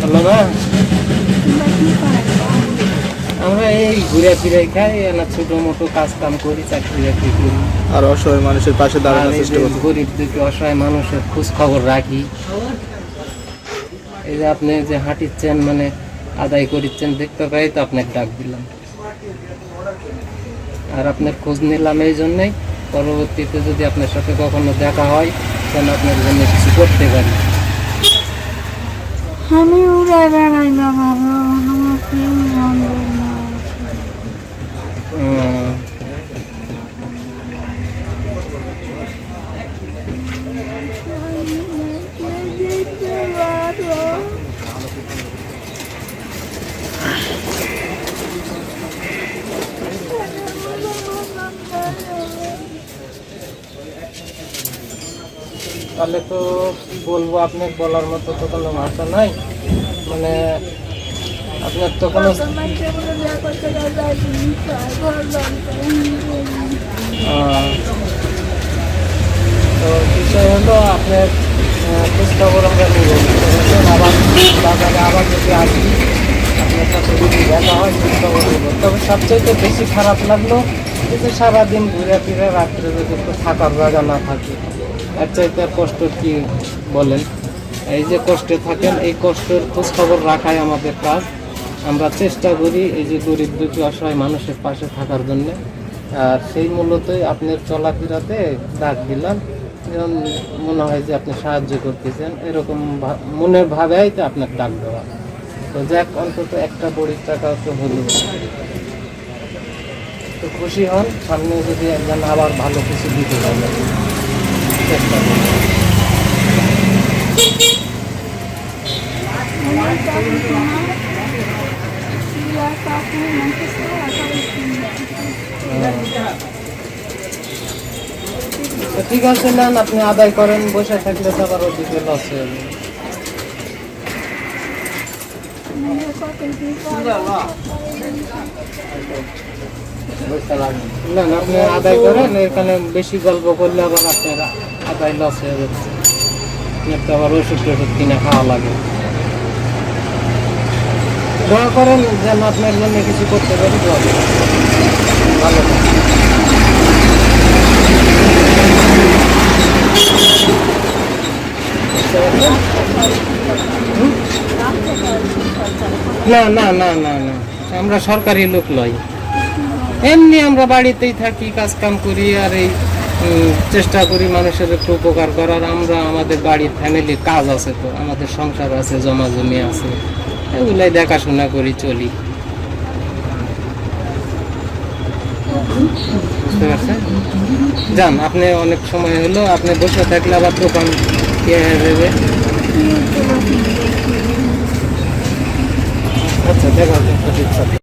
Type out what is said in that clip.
ভালো না? আমরা এই ঘুরে ফিরে খাই, না ছোট মোটো কাজ কাম করি, চাকরি বাকরি করি। আর অসহায় মানুষের পাশে দাঁড়ানোর চেষ্টা করছি। গরিব দুঃখী অসহায় মানুষের খোঁজ খবর রাখি। এই যে আপনি যে হাঁটিচ্ছেন, মানে আদায় করিচ্ছেন, দেখতে পাই তো আপনাকে ডাক দিলাম। আর আপনার খোঁজ নিলাম এই জন্যই, পরবর্তীতে যদি আপনার সাথে কখনো দেখা হয়, যেন আপনার জন্য কিছু করতে পারি। আমি উড়ে বেড়াই বাবা, আমার কেউ জানবে না। তাহলে তো কি বলবো, আপনাকে বলার মতো তো কোনো ভাষা নাই। মানে আপনার তো কোনো তো বিষয় হলো, আপনার খোঁজখবর আমরা নিব। আবার বাজারে আবার যদি আসি, আপনার সাথে যদি দেখা হয়, খোঁজখবর নেব। তবে সবচেয়ে বেশি খারাপ লাগলো যে সারাদিন ঘুরে ফিরে রাত্রে যদি একটু থাকার জায়গা না থাকে, এর চাইতে আর কষ্ট কি বলেন? এই যে কষ্টে থাকেন, এই কষ্টের খোঁজখবর রাখাই আমাদের কাজ। আমরা চেষ্টা করি এই যে গরিব দুঃখী অসহায় মানুষের পাশে থাকার জন্য। আর সেই মূলতই আপনার চলাফেরাতে ডাক দিলাম, যেমন মনে হয় যে আপনি সাহায্য করতেছেন, এরকম মনে ভাবেই তো আপনার ডাক দেওয়া। তো যাক, অন্তত একটা বড়ির টাকা তো হলো, তো খুশি হন। সামনে যদি একজন আবার ভালো কিছু দিতে পারবে, চেষ্টা করুন। ঠিক আছে, নেন, আপনি আদায় করেন। বসে থাকলে তো আবার ওদিকে লস হয়ে যাবে। না, আপনি আদায় করেন। এখানে বেশি গল্প করলে আবার আপনার আদায় লস হয়ে যাচ্ছে। আপনার তো আবার ওষুধ টষুধ কিনে খাওয়া লাগে। দোয়া করেন যেন আপনার জন্য কিছু করতে পারি। দোয়া করেন, ভালো থাকবেন। না না না না না, আমরা সরকারি লোক লই। এমনি আমরা বাড়িতেই থাকি, কাজ কাম করি, আর এই চেষ্টা করি মানুষের একটু উপকার করার। আমরা আমাদের বাড়ির ফ্যামিলির কাজ আছে, তো আমাদের সংসার আছে, জমা জমি আছে, এগুলাই দেখাশোনা করি, চলি। বুঝতে পারছেন? যান, আপনি অনেক সময় হলো, আপনি বসে থাকলে আবার দোকান কে দেবে। আচ্ছা, দেখা হচ্ছে।